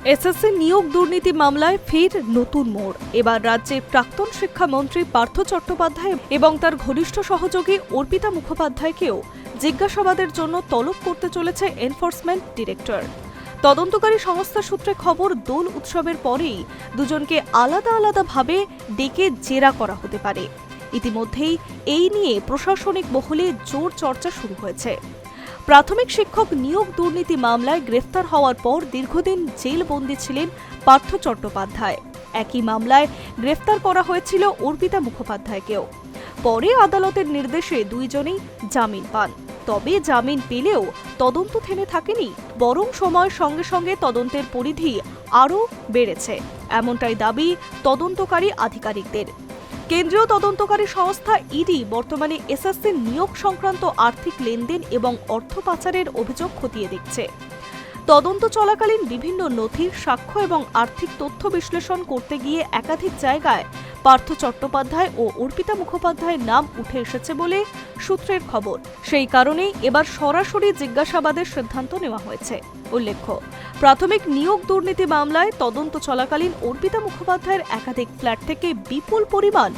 SSC নিয়োগ দুর্নীতি মামলায় ফের নতুন মোড়। এবার রাজ্যের প্রাক্তন শিক্ষামন্ত্রী পার্থ চট্টোপাধ্যায় এবং তার ঘনিষ্ঠ সহযোগী অর্পিতা মুখোপাধ্যায়কেও জিজ্ঞাসাবাদের জন্য তলব করতে চলেছে এনফোর্সমেন্ট ডিরেক্টর। তদন্তকারী সংস্থা সূত্রে খবর, দোল উৎসবের পরেই দুজনকে আলাদা আলাদাভাবে ডেকে জেরা করা হতে পারে। ইতিমধ্যেই এই নিয়ে প্রশাসনিক মহলে জোর চর্চা শুরু হয়েছে। প্রাথমিক শিক্ষক নিয়োগ দুর্নীতি মামলায় গ্রেফতার হওয়ার পর দীর্ঘদিন জেলবন্দী ছিলেন পার্থ চট্টোপাধ্যায়। একই মামলায় গ্রেফতার করা হয়েছিল অর্পিতা মুখোপাধ্যায়কেও। পরে আদালতের নির্দেশে দুইজনেই জামিন পান। তবে জামিন পেলেও তদন্ত থেমে থাকেনি, বরং সময়ের সঙ্গে সঙ্গে তদন্তের পরিধি আরও বেড়েছে, এমনটাই দাবি তদন্তকারী আধিকারিকদের। কেন্দ্রীয় তদন্তকারী সংস্থা ইডি বর্তমানে এসএসসির নিয়োগ সংক্রান্ত আর্থিক লেনদেন এবং অর্থ পাচারের অভিযোগ খতিয়ে দেখছে। তদন্ত চলাকালীন বিভিন্ন নথির সাক্ষ্য এবং আর্থিক তথ্য বিশ্লেষণ করতে গিয়ে একাধিক জায়গায় পার্থ চট্টোপাধ্যায় ও অর্পিতা মুখোপাধ্যায়ের নাম উঠে এসেছে বলে সূত্রের খবর। সেই কারণেই এবার সরাসরি জিজ্ঞাসাবাদের সিদ্ধান্ত নেওয়া হয়েছে। উল্লেখ্য, প্রাথমিক নিয়োগ দুর্নীতি মামলায় তদন্ত চলাকালীন অর্পিতা মুখোপাধ্যায়ের একাধিক ফ্ল্যাট থেকে বিপুল পরিমাণ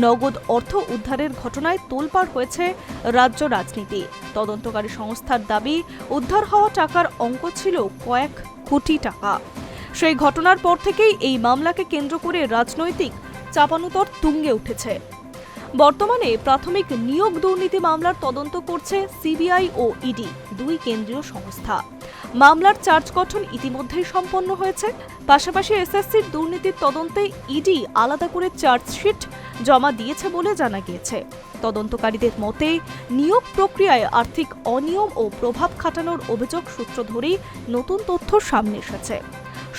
নগদ অর্থ উদ্ধারের ঘটনায় তোলপাড় হয়েছে রাজ্য রাজনীতি। তদন্তকারী সংস্থার দাবি, উদ্ধার হওয়া টাকার অঙ্ক ছিল কয়েক কোটি টাকা। সেই ঘটনার পর থেকেই এই মামলাকে কেন্দ্র করে রাজনৈতিক চাপানুতর তুঙ্গে উঠেছে। বর্তমানে প্রাথমিক নিয়োগ দুর্নীতি মামলার তদন্ত করছে সিবিআই ও ইডি, দুই কেন্দ্রীয় সংস্থা। মামলার চার্জ গঠন ইতিমধ্যেই সম্পন্ন হয়েছে। পাশাপাশি এসএসসির দুর্নীতির তদন্তে ইডি আলাদা করে চার্জশিট জমা দিয়েছে বলে জানা গিয়েছে। তদন্তকারীদের মতে, নিয়োগ প্রক্রিয়ায় আর্থিক অনিয়ম ও প্রভাব খাটানোর অভিযোগ সূত্র ধরেই নতুন তথ্য সামনে এসেছে।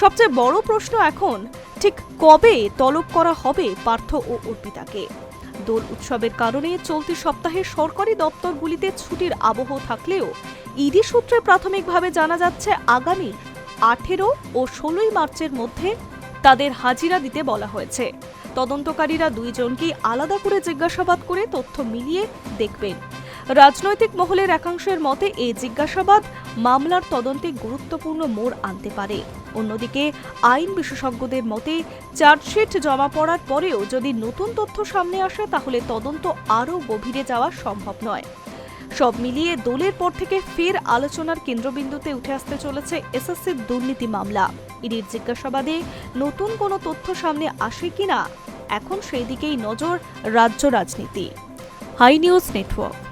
সবচেয়ে বড় প্রশ্ন এখন, ঠিক কবে তলব করা হবে পার্থ ও অর্পিতাকে? দোল উৎসবের কারণে চলতি সপ্তাহে সরকারি দপ্তরগুলিতে ছুটির আবহ থাকলেও ইডি সূত্রে প্রাথমিকভাবে জানা যাচ্ছে আগামী 18 ও 16 মার্চের মধ্যে তাদের হাজিরা দিতে বলা হয়েছে। তদন্তকারীরা দুইজনকেই আলাদা করে জিজ্ঞাসাবাদ করে তথ্য মিলিয়ে দেখবেন। রাজনৈতিক মহলের একাংশের মতে এই জিজ্ঞাসাবাদ মামলার তদন্তে গুরুত্বপূর্ণ মোড় আনতে পারে। অন্যদিকে আইন বিশেষজ্ঞদের মতে, চার্জশিট জমা পড়ার পরেও যদি নতুন তথ্য সামনে আসে তাহলে তদন্ত আরও গভীরে যাওয়া সম্ভব নয়। সব মিলিয়ে দোলের পর থেকে ফের আলোচনার কেন্দ্রবিন্দুতে উঠে আসতে চলেছে এসএসসির দুর্নীতি মামলা। ইডির জিজ্ঞাসাবাদে নতুন কোনো তথ্য সামনে আসে কিনা, এখন সেই দিকেই নজর রাজ্য রাজনীতি। Hi News network.